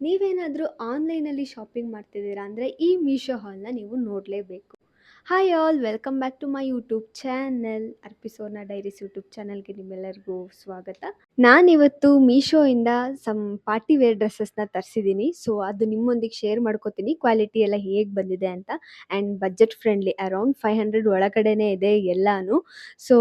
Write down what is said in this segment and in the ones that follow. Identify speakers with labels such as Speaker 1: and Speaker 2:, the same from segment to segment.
Speaker 1: ನೀವೇನಾದರೂ ಆನ್‌ಲೈನಲ್ಲಿ ಶಾಪಿಂಗ್ ಮಾಡ್ತಿದ್ದೀರಾ ಅಂದರೆ ಈ ಮೀಶೋ ಹಾಲ್‌ನ ನೀವು ನೋಡಲೇಬೇಕು. Hi all welcome back to my YouTube channel ಅರ್ಪಿಸೋನ ಡೈರೀಸ್ ಯೂಟ್ಯೂಬ್ ಚಾನೆಲ್ಗೆ ನಿಮ್ಮೆಲ್ಲರಿಗೂ ಸ್ವಾಗತ. ನಾನಿವತ್ತು ಮೀಶೋಯಿಂದ ಪಾರ್ಟಿ ವೇರ್ ಡ್ರೆಸ್ಸಸ್ನ ತರಿಸಿದ್ದೀನಿ. ಸೊ ಅದು ನಿಮ್ಮೊಂದಿಗೆ ಶೇರ್ ಮಾಡ್ಕೋತೀನಿ ಕ್ವಾಲಿಟಿ ಎಲ್ಲ ಹೇಗೆ ಬಂದಿದೆ ಅಂತ. ಆ್ಯಂಡ್ ಬಜೆಟ್ ಫ್ರೆಂಡ್ಲಿ ಅರೌಂಡ್ 500 ಒಳಗಡೆನೇ ಇದೆ ಎಲ್ಲಾನು. ಸೊ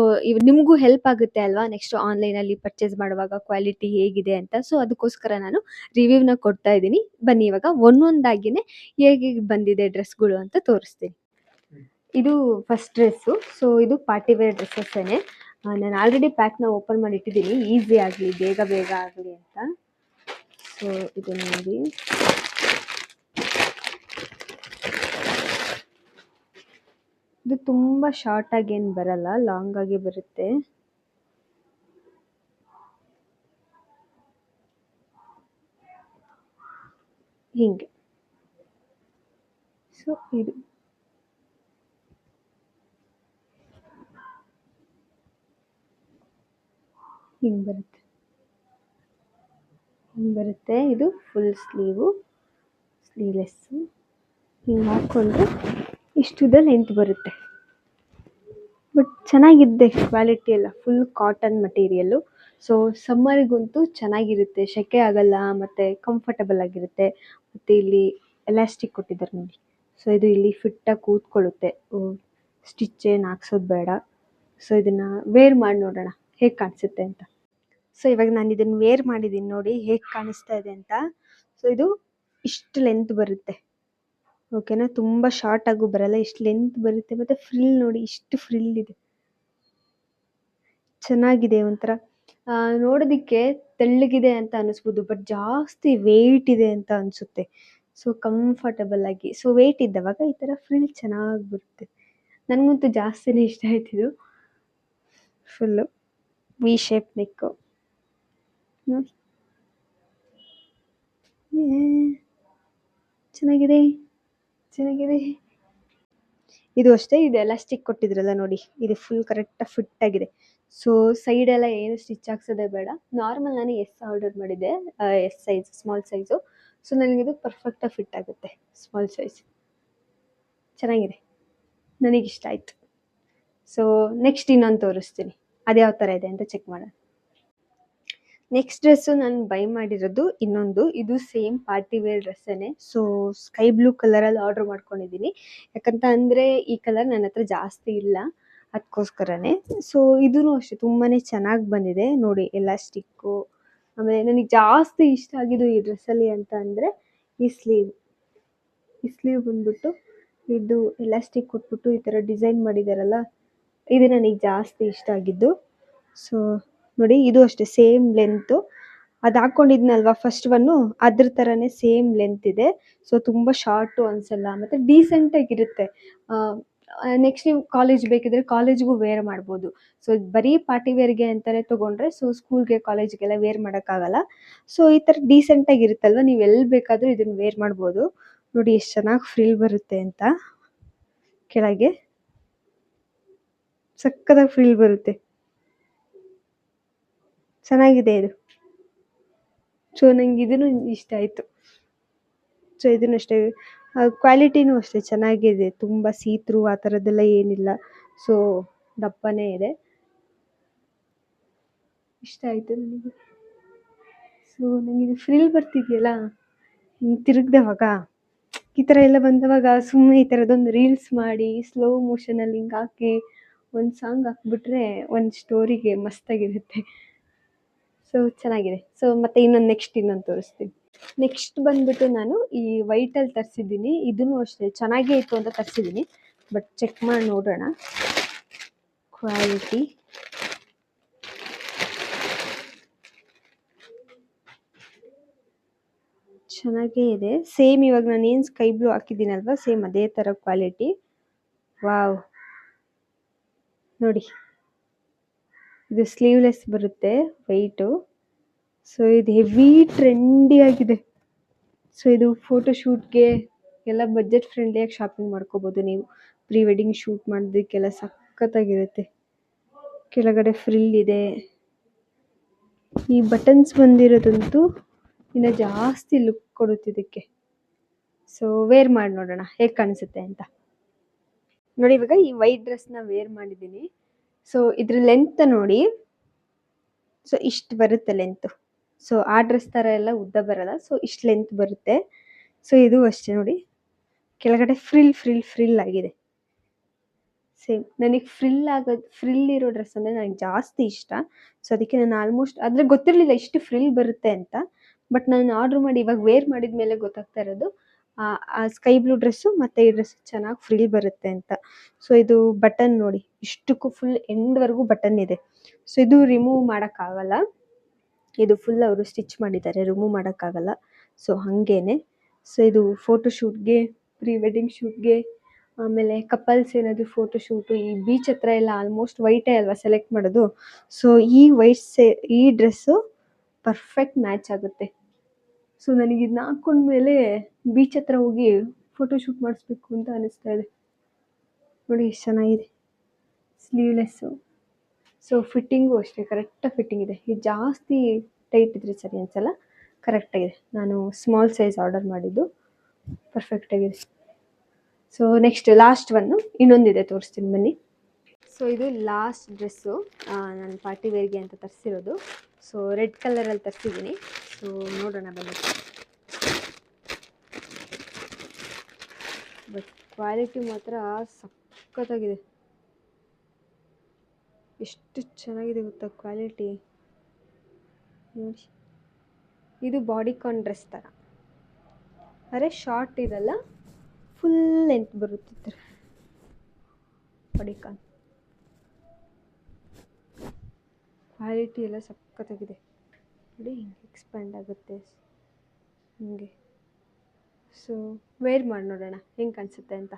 Speaker 1: ನಿಮಗೂ ಹೆಲ್ಪ್ ಆಗುತ್ತೆ ಅಲ್ವಾ ನೆಕ್ಸ್ಟ್ ಆನ್ಲೈನಲ್ಲಿ ಪರ್ಚೇಸ್ ಮಾಡುವಾಗ ಕ್ವಾಲಿಟಿ ಹೇಗಿದೆ ಅಂತ. ಸೊ ಅದಕ್ಕೋಸ್ಕರ ನಾನು ರಿವ್ಯೂವ್ನ ಕೊಡ್ತಾ ಇದ್ದೀನಿ. ಬನ್ನಿ ಇವಾಗ ಒಂದೊಂದಾಗಿನೇ ಹೇಗೆ ಬಂದಿದೆ ಡ್ರೆಸ್ಗಳು ಅಂತ ತೋರಿಸ್ತೀನಿ. ಇದು ಫಸ್ಟ್ ಡ್ರೆಸ್ಸು. ಸೊ ಇದು ಪಾರ್ಟಿ ವೇರ್ ಡ್ರೆಸ್ಸಸ್ಸೇನೆ. ನಾನು ಆಲ್ರೆಡಿ ಪ್ಯಾಕ್ನ ಓಪನ್ ಮಾಡಿ ಇಟ್ಟಿದ್ದೀನಿ ಈಸಿ ಆಗಲಿ ಬೇಗ ಬೇಗ ಆಗಲಿ ಅಂತ. ಸೊ ಇದು ನೋಡಿ, ಇದು ತುಂಬ ಶಾರ್ಟ್ ಆಗಿ ಏನು ಬರಲ್ಲ, ಲಾಂಗ್ ಆಗಿ ಬರುತ್ತೆ. ಹೀಗೆ. ಸೊ ಇದು ಹಿಂಗೆ ಬರುತ್ತೆ. ಇದು ಫುಲ್ ಸ್ಲೀವ್ಲೆಸ್ಸು. ಹಿಂಗೆ ಹಾಕ್ಕೊಂಡು ಇಷ್ಟುದ ಲೆಂತ್ ಬರುತ್ತೆ. ಬಟ್ ಚೆನ್ನಾಗಿದೆ ಕ್ವಾಲಿಟಿ ಎಲ್ಲ, ಫುಲ್ ಕಾಟನ್ ಮಟೀರಿಯಲ್ಲು. ಸೊ ಸಮ್ಮರಿಗಂತೂ ಚೆನ್ನಾಗಿರುತ್ತೆ, ಸೆಕೆ ಆಗಲ್ಲ ಮತ್ತು ಕಂಫರ್ಟಬಲ್ ಆಗಿರುತ್ತೆ. ಮತ್ತು ಇಲ್ಲಿ ಎಲಾಸ್ಟಿಕ್ ಕೊಟ್ಟಿದ್ದಾರೆ ನೋಡಿ. ಸೊ ಇದು ಇಲ್ಲಿ ಫಿಟ್ಟಾಗಿ ಕೂತ್ಕೊಳ್ಳುತ್ತೆ, ಸ್ಟಿಚ್ ಏನು ಹಾಕ್ಸೋದು ಬೇಡ. ಸೊ ಇದನ್ನು ವೇರ್ ಮಾಡಿ ನೋಡೋಣ ಹೇಗೆ ಕಾಣಿಸುತ್ತೆ ಅಂತ. ಸೊ ಇವಾಗ ನಾನು ಇದನ್ನು ವೇರ್ ಮಾಡಿದ್ದೀನಿ, ನೋಡಿ ಹೇಗೆ ಕಾಣಿಸ್ತಾ ಇದೆ ಅಂತ. ಸೊ ಇದು ಇಷ್ಟು ಲೆಂತ್ ಬರುತ್ತೆ, ಓಕೆನಾ. ತುಂಬ ಶಾರ್ಟ್ ಆಗೂ ಬರಲ್ಲ, ಇಷ್ಟು ಲೆಂತ್ ಬರುತ್ತೆ. ಮತ್ತು ಫ್ರಿಲ್ ನೋಡಿ, ಇಷ್ಟು ಫ್ರಿಲ್ ಇದೆ, ಚೆನ್ನಾಗಿದೆ. ಒಂಥರ ನೋಡೋದಕ್ಕೆ ತೆಳ್ಳಗಿದೆ ಅಂತ ಅನಿಸ್ಬೋದು, ಬಟ್ ಜಾಸ್ತಿ ವೆಯ್ಟ್ ಇದೆ ಅಂತ ಅನಿಸುತ್ತೆ. ಸೊ ಕಂಫರ್ಟಬಲ್ ಆಗಿ, ಸೊ ವೆಯ್ಟ್ ಇದ್ದವಾಗ ಈ ಥರ ಫ್ರಿಲ್ ಚೆನ್ನಾಗಿ ಬರುತ್ತೆ. ನನಗಂತೂ ಜಾಸ್ತಿನೇ ಇಷ್ಟ ಆಯ್ತಿದು. ಫುಲ್ಲು ವಿ ಶೇಪ್ ನೆಕ್ಕು ನೋಡಿ, ಚೆನ್ನಾಗಿದೆ. ಇದು ಅಷ್ಟೇ, ಇದು ಎಲಾಸ್ಟಿಕ್ ಕೊಟ್ಟಿದ್ರಲ್ಲ ನೋಡಿ, ಇದು ಫುಲ್ ಕರೆಕ್ಟಾಗಿ ಫಿಟ್ ಆಗಿದೆ. ಸೊ ಸೈಡೆಲ್ಲ ಏನು ಸ್ಟಿಚ್ ಹಾಕ್ಸೋದೇ ಬೇಡ. ನಾರ್ಮಲ್ ನಾನು ಆರ್ಡರ್ ಮಾಡಿದ್ದೆ, ಸೈಜ್ ಸ್ಮಾಲ್ ಸೈಜು. ಸೊ ನನಗಿದು ಪರ್ಫೆಕ್ಟಾಗಿ ಫಿಟ್ ಆಗುತ್ತೆ, ಸ್ಮಾಲ್ ಸೈಜ್. ಚೆನ್ನಾಗಿದೆ, ನನಗಿಷ್ಟ ಆಯಿತು. ಸೊ ನೆಕ್ಸ್ಟ್ ಇನ್ನೊಂದು ತೋರಿಸ್ತೀನಿ, ಅದು ಯಾವ ಥರ ಇದೆ ಅಂತ ಚೆಕ್ ಮಾಡೋಣ. ನೆಕ್ಸ್ಟ್ ಡ್ರೆಸ್ಸು ನಾನು ಬೈ ಮಾಡಿರೋದು ಇನ್ನೊಂದು, ಇದು ಸೇಮ್ ಪಾರ್ಟಿ ವೇರ್ ಡ್ರೆಸ್ಸೇನೆ. ಸೊ ಸ್ಕೈ ಬ್ಲೂ ಕಲರಲ್ಲಿ ಆರ್ಡ್ರ್ ಮಾಡ್ಕೊಂಡಿದ್ದೀನಿ, ಯಾಕಂತ ಅಂದರೆ ಈ ಕಲರ್ ನನ್ನ ಹತ್ರ ಜಾಸ್ತಿ ಇಲ್ಲ, ಅದಕ್ಕೋಸ್ಕರನೇ. ಸೊ ಇದೂ ಅಷ್ಟೇ ತುಂಬಾ ಚೆನ್ನಾಗಿ ಬಂದಿದೆ ನೋಡಿ, ಎಲಾಸ್ಟಿಕ್ಕು. ಆಮೇಲೆ ನನಗೆ ಜಾಸ್ತಿ ಇಷ್ಟ ಆಗಿದ್ದು ಈ ಡ್ರೆಸ್ಸಲ್ಲಿ ಅಂತ ಅಂದರೆ ಈ ಸ್ಲೀವ್ ಬಂದ್ಬಿಟ್ಟು ಇದು ಎಲಾಸ್ಟಿಕ್ ಕೊಟ್ಬಿಟ್ಟು ಈ ಥರ ಡಿಸೈನ್ ಮಾಡಿದಾರಲ್ಲ, ಇದು ನನಗೆ ಜಾಸ್ತಿ ಇಷ್ಟ ಆಗಿದ್ದು. ಸೊ ನೋಡಿ, ಇದು ಅಷ್ಟೇ ಸೇಮ್ ಲೆಂತು. ಅದು ಹಾಕ್ಕೊಂಡಿದ್ನಲ್ವ ಫಸ್ಟ್ ಒನ್ನು, ಅದ್ರ ಥರನೇ ಸೇಮ್ ಲೆಂತ್ ಇದೆ. ಸೊ ತುಂಬ ಶಾರ್ಟು ಅನಿಸಲ್ಲ, ಮತ್ತು ಡೀಸೆಂಟಾಗಿರುತ್ತೆ. ನೆಕ್ಸ್ಟ್ ನೀವು ಕಾಲೇಜ್ ಬೇಕಿದ್ರೆ ಕಾಲೇಜ್ಗೂ ವೇರ್ ಮಾಡ್ಬೋದು. ಸೊ ಬರೀ ಪಾರ್ಟಿ ವೇರ್ಗೆ ಅಂತಲೇ ತೊಗೊಂಡ್ರೆ, ಸೊ ಸ್ಕೂಲ್ಗೆ ಕಾಲೇಜ್ಗೆಲ್ಲ ವೇರ್ ಮಾಡೋಕ್ಕಾಗಲ್ಲ. ಸೊ ಈ ಥರ ಡೀಸೆಂಟಾಗಿರುತ್ತಲ್ವ, ನೀವು ಎಲ್ಲಿ ಬೇಕಾದರೂ ಇದನ್ನು ವೇರ್ ಮಾಡ್ಬೋದು. ನೋಡಿ ಎಷ್ಟು ಚೆನ್ನಾಗಿ ಫ್ರಿಲ್ ಬರುತ್ತೆ ಅಂತ, ಕೆಳಗೆ ಸಕ್ಕತ್ತಾಗಿ ಫ್ರಿಲ್ ಬರುತ್ತೆ, ಚೆನ್ನಾಗಿದೆ ಇದು. ಸೊ ನಂಗೆ ಇದೂ ಇಷ್ಟ ಆಯಿತು. ಸೊ ಇದನ್ನು ಅಷ್ಟೇ, ಕ್ವಾಲಿಟಿನೂ ಅಷ್ಟೇ ಚೆನ್ನಾಗಿದೆ, ತುಂಬ ಸೀತ್ರೂ ಆ ಥರದ್ದೆಲ್ಲ ಏನಿಲ್ಲ. ಸೊ ದಪ್ಪನೇ ಇದೆ, ಇಷ್ಟ ಆಯಿತು ನನಗೆ. ಸೊ ನನಗಿದು ಫ್ರಿಲ್ ಬರ್ತಿದೆಯಲ್ಲ, ಹಿಂಗೆ ತಿರುಗ್ದವಾಗ ಈ ಥರ ಎಲ್ಲ ಬಂದವಾಗ ಸುಮ್ಮನೆ ಈ ಥರದೊಂದು ರೀಲ್ಸ್ ಮಾಡಿ ಸ್ಲೋ ಮೋಷನಲ್ಲಿ ಹಿಂಗೆ ಹಾಕಿ ಒಂದು ಸಾಂಗ್ ಹಾಕ್ಬಿಟ್ರೆ ಒಂದು ಸ್ಟೋರಿಗೆ ಮಸ್ತಾಗಿರುತ್ತೆ. ಸೊ ಚೆನ್ನಾಗಿದೆ. ಸೊ ಮತ್ತು ಇನ್ನೊಂದು ತೋರಿಸ್ತೀನಿ. ನೆಕ್ಸ್ಟ್ ಬಂದ್ಬಿಟ್ಟು ನಾನು ಈ ವೈಟಲ್ಲಿ ತರಿಸಿದ್ದೀನಿ, ಇದೂ ಅಷ್ಟೇ ಚೆನ್ನಾಗೇ ಇತ್ತು ಅಂತ ತರಿಸಿದ್ದೀನಿ. ಬಟ್ ಚೆಕ್ ಮಾಡಿ ನೋಡೋಣ ಕ್ವಾಲಿಟಿ. ಚೆನ್ನಾಗೇ ಇದೆ, ಸೇಮ್ ಇವಾಗ ನಾನು ಏನು ಸ್ಕೈ ಬ್ಲೂ ಹಾಕಿದ್ದೀನಲ್ವ, ಸೇಮ್ ಅದೇ ಥರ ಕ್ವಾಲಿಟಿ. ವಾವ್, ನೋಡಿ ಇದು ಸ್ಲೀವ್ಲೆಸ್ ಬರುತ್ತೆ, ವೈಟು. ಸೊ ಇದು ಹೆವಿ ಟ್ರೆಂಡಿ ಆಗಿದೆ. ಸೊ ಇದು ಫೋಟೋಶೂಟ್ಗೆ ಎಲ್ಲ ಬಜೆಟ್ ಫ್ರೆಂಡ್ಲಿಯಾಗಿ ಶಾಪಿಂಗ್ ಮಾಡ್ಕೋಬೋದು ನೀವು. ಪ್ರೀ ವೆಡ್ಡಿಂಗ್ ಶೂಟ್ ಮಾಡೋದಕ್ಕೆಲ್ಲ ಸಖತ್ತಾಗಿರುತ್ತೆ. ಕೆಳಗಡೆ ಫ್ರಿಲ್ ಇದೆ. ಈ ಬಟನ್ಸ್ ಬಂದಿರೋದಂತೂ ಇನ್ನು ಜಾಸ್ತಿ ಲುಕ್ ಕೊಡುತ್ತೆ ಇದಕ್ಕೆ. ಸೊ ವೇರ್ ಮಾಡಿ ನೋಡೋಣ ಹೇಗೆ ಕಾಣಿಸುತ್ತೆ ಅಂತ. ನೋಡಿ ಇವಾಗ ಈ ವೈಟ್ ಡ್ರೆಸ್ನ ವೇರ್ ಮಾಡಿದ್ದೀನಿ. ಸೊ ಇದ್ರ ಲೆಂತ್ ನೋಡಿ, ಸೊ ಇಷ್ಟು ಬರುತ್ತೆ ಲೆಂತ್. ಸೊ ಆ ಡ್ರೆಸ್ ಥರ ಎಲ್ಲ ಉದ್ದ ಬರಲ್ಲ, ಸೊ ಇಷ್ಟು ಲೆಂತ್ ಬರುತ್ತೆ. ಸೊ ಇದು ಅಷ್ಟೇ ನೋಡಿ, ಕೆಳಗಡೆ ಫ್ರಿಲ್ ಆಗಿದೆ. ಸೇಮ್ ನನಗೆ ಫ್ರಿಲ್ ಇರೋ ಡ್ರೆಸ್ ಅಂದರೆ ನನಗೆ ಜಾಸ್ತಿ ಇಷ್ಟ. ಸೊ ಅದಕ್ಕೆ ನಾನು ಆಲ್ಮೋಸ್ಟ್ ಆದರೆ ಗೊತ್ತಿರಲಿಲ್ಲ ಇಷ್ಟು ಫ್ರಿಲ್ ಬರುತ್ತೆ ಅಂತ. ಬಟ್ ನಾನು ಆರ್ಡ್ರ್ ಮಾಡಿ ಇವಾಗ ವೇರ್ ಮಾಡಿದ ಮೇಲೆ ಗೊತ್ತಾಗ್ತಾ ಇರೋದು ಆ ಸ್ಕೈ ಬ್ಲೂ ಡ್ರೆಸ್ಸು ಮತ್ತು ಈ ಡ್ರೆಸ್ ಚೆನ್ನಾಗಿ ಫ್ರಿಲ್ ಬರುತ್ತೆ ಅಂತ. ಸೊ ಇದು ಬಟನ್ ನೋಡಿ, ಇಷ್ಟಕ್ಕೂ ಫುಲ್ ಎಂಡ್ವರೆಗೂ ಬಟನ್ ಇದೆ. ಸೊ ಇದು ರಿಮೂವ್ ಮಾಡೋಕ್ಕಾಗಲ್ಲ, ಇದು ಫುಲ್ ಅವರು ಸ್ಟಿಚ್ ಮಾಡಿದ್ದಾರೆ, ರಿಮೂವ್ ಮಾಡೋಕ್ಕಾಗಲ್ಲ. ಸೊ ಹಾಗೇನೆ. ಸೊ ಇದು ಫೋಟೋಶೂಟ್ಗೆ, ಪ್ರೀ ವೆಡ್ಡಿಂಗ್ ಶೂಟ್ಗೆ, ಆಮೇಲೆ ಕಪಲ್ಸ್ ಏನಾದರೂ ಫೋಟೋಶೂಟು, ಈ ಬೀಚ್ ಹತ್ರ ಎಲ್ಲ ಆಲ್ಮೋಸ್ಟ್ ವೈಟೇ ಅಲ್ವಾ ಸೆಲೆಕ್ಟ್ ಮಾಡೋದು. ಸೊ ಈ ಡ್ರೆಸ್ಸು ಪರ್ಫೆಕ್ಟ್ ಮ್ಯಾಚ್ ಆಗುತ್ತೆ. ಸೊ ನನಗೆ ಇದನ್ನ ಹಾಕ್ಕೊಂಡ್ಮೇಲೆ ಬೀಚ್ ಹತ್ರ ಹೋಗಿ ಫೋಟೋಶೂಟ್ ಮಾಡಿಸ್ಬೇಕು ಅಂತ ಅನ್ನಿಸ್ತಾ ಇದೆ. ನೋಡಿ ಎಷ್ಟು ಚೆನ್ನಾಗಿದೆ, ಸ್ಲೀವ್ಲೆಸ್ಸು. ಸೊ ಫಿಟ್ಟಿಂಗು ಅಷ್ಟೇ ಕರೆಕ್ಟಾಗಿ ಫಿಟ್ಟಿಂಗ್ ಇದೆ. ಇದು ಜಾಸ್ತಿ ಟೈಟ್ ಇದ್ರೆ ಸರಿ ಅನಿಸಲ್ಲ, ಕರೆಕ್ಟಾಗಿದೆ. ನಾನು ಸ್ಮಾಲ್ ಸೈಜ್ ಆರ್ಡರ್ ಮಾಡಿದ್ದು, ಪರ್ಫೆಕ್ಟಾಗಿದೆ. ಸೊ ನೆಕ್ಸ್ಟ್ ಲಾಸ್ಟ್ ಒನ್ನು ಇನ್ನೊಂದಿದೆ, ತೋರಿಸ್ತೀನಿ ಬನ್ನಿ. ಸೊ ಇದು ಲಾಸ್ಟ್ ಡ್ರೆಸ್ಸು, ನಾನು ಪಾರ್ಟಿ ವೇರ್ಗೆ ಅಂತ ತರಿಸಿರೋದು. ಸೊ ರೆಡ್ ಕಲರಲ್ಲಿ ತರಿಸಿದ್ದೀನಿ. ಸೊ ನೋಡೋಣ ಬನ್ನಿ. ಬಟ್ ಕ್ವಾಲಿಟಿ ಮಾತ್ರ ಸಖತ್ತಾಗಿದೆ. ಎಷ್ಟು ಚೆನ್ನಾಗಿದೆ ಗೊತ್ತಾ ಕ್ವಾಲಿಟಿ ನೋಡಿ. ಇದು ಬಾಡಿಕಾನ್ ಡ್ರೆಸ್ ಥರ, ಅರೆ ಶಾರ್ಟ್ ಇರಲ್ಲ, ಫುಲ್ ಲೆಂತ್ ಬರುತ್ತೆ ಬಾಡಿಕಾನ್. ಕ್ವಾಲಿಟಿ ಎಲ್ಲ ಸಖತ್ತಾಗಿದೆ ನೋಡಿ, ಹಿಂಗೆ ಎಕ್ಸ್ಪ್ಯಾಂಡ್ ಆಗುತ್ತೆ ಹಿಂಗೆ. ಸೊ ವೇರ್ ಮಾಡಿ ನೋಡೋಣ ಹೆಂಗೆ ಕಾಣಿಸುತ್ತೆ ಅಂತ.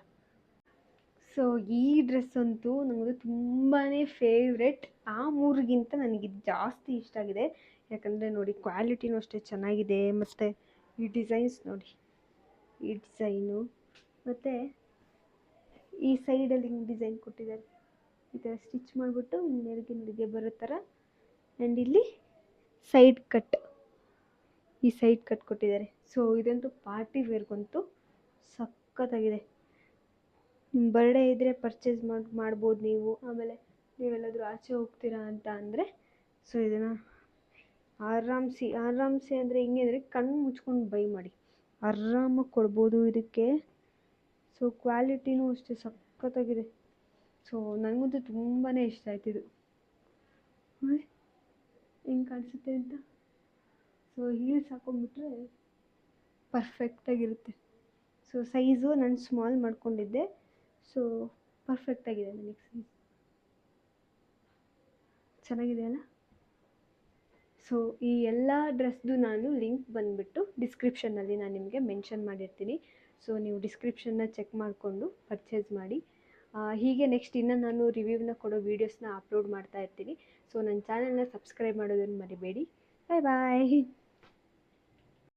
Speaker 1: ಸೊ ಈ ಡ್ರೆಸ್ ಅಂತೂ ನಮ್ಮದು ತುಂಬಾ ಫೇವ್ರೆಟ್. ಆ ಮೂರಿಗಿಂತ ನನಗಿದು ಜಾಸ್ತಿ ಇಷ್ಟ ಆಗಿದೆ. ಯಾಕಂದರೆ ನೋಡಿ ಕ್ವಾಲಿಟಿನೂ ಅಷ್ಟೇ ಚೆನ್ನಾಗಿದೆ, ಮತ್ತು ಈ ಡಿಸೈನ್ಸ್ ನೋಡಿ, ಈ ಡಿಸೈನು ಮತ್ತು ಈ ಸೈಡಲ್ಲಿ ಹಿಂಗೆ ಡಿಸೈನ್ ಕೊಟ್ಟಿದ್ದಾರೆ, ಈ ಥರ ಸ್ಟಿಚ್ ಮಾಡಿಬಿಟ್ಟು ನೆರಿಗೆ ಬರೋ ಥರ. ಆ್ಯಂಡ್ ಇಲ್ಲಿ ಸೈಡ್ ಕಟ್, ಈ ಸೈಡ್ ಕಟ್ ಕೊಟ್ಟಿದ್ದಾರೆ. ಸೊ ಇದಂತೂ ಪಾರ್ಟಿ ವೇರ್ಗಂತೂ ಸಖತ್ತಾಗಿದೆ. ನಿಮ್ಮ ಬರ್ಡೇ ಇದ್ದರೆ ಪರ್ಚೇಸ್ ಮಾಡ್ಬೋದು ನೀವು. ಆಮೇಲೆ ನೀವೆಲ್ಲಾದರೂ ಆಚೆ ಹೋಗ್ತೀರಾ ಅಂತ ಅಂದರೆ ಸೊ ಇದನ್ನು ಆರಾಮ್ಸೆ ಅಂದರೆ ಹಿಂಗೆ ಅಂದರೆ ಕಣ್ಣು ಮುಚ್ಕೊಂಡು ಬೈ ಮಾಡಿ ಆರಾಮಾಗಿ ಕೊಡ್ಬೋದು ಇದಕ್ಕೆ. ಸೊ ಕ್ವಾಲಿಟಿನೂ ಅಷ್ಟೇ ಸಖತ್ತಾಗಿದೆ. ಸೊ ನನಗಂತೂ ತುಂಬಾ ಇಷ್ಟ ಆಯ್ತು ಇದು. ಹೆಂಗೆ ಕಾಣಿಸುತ್ತೆ ಅಂತ. ಸೊ ಹೀಲ್ಸ್ ಹಾಕೊಂಡ್ಬಿಟ್ರೆ ಪರ್ಫೆಕ್ಟಾಗಿರುತ್ತೆ. ಸೊ ಸೈಜು ನಾನು ಸ್ಮಾಲ್ ಮಾಡ್ಕೊಂಡಿದ್ದೆ, ಸೊ ಪರ್ಫೆಕ್ಟಾಗಿದೆ ನನಗೆ ಸೈಜ್. ಚೆನ್ನಾಗಿದೆ ಅಲ್ಲ. ಸೊ ಈ ಎಲ್ಲ ಡ್ರೆಸ್ದು ನಾನು ಲಿಂಕ್ ಬಂದುಬಿಟ್ಟು ಡಿಸ್ಕ್ರಿಪ್ಷನ್ನಲ್ಲಿ ನಾನು ನಿಮಗೆ ಮೆನ್ಷನ್ ಮಾಡಿರ್ತೀನಿ. ಸೊ ನೀವು ಡಿಸ್ಕ್ರಿಪ್ಷನ್ನ ಚೆಕ್ ಮಾಡಿಕೊಂಡು ಪರ್ಚೇಸ್ ಮಾಡಿ. ಹೀಗೆ ನೆಕ್ಸ್ಟ್ ಇನ್ನೂ ನಾನು ರಿವ್ಯೂನ ಕೊಡೋ ವೀಡಿಯೋಸ್ನ ಅಪ್ಲೋಡ್ ಮಾಡ್ತಾ ಇರ್ತೀನಿ. ಸೊ ನನ್ನ ಚಾನಲ್ನ ಸಬ್ಸ್ಕ್ರೈಬ್ ಮಾಡೋದನ್ನು ಮರಿಬೇಡಿ. ಬಾಯ್ ಬಾಯ್.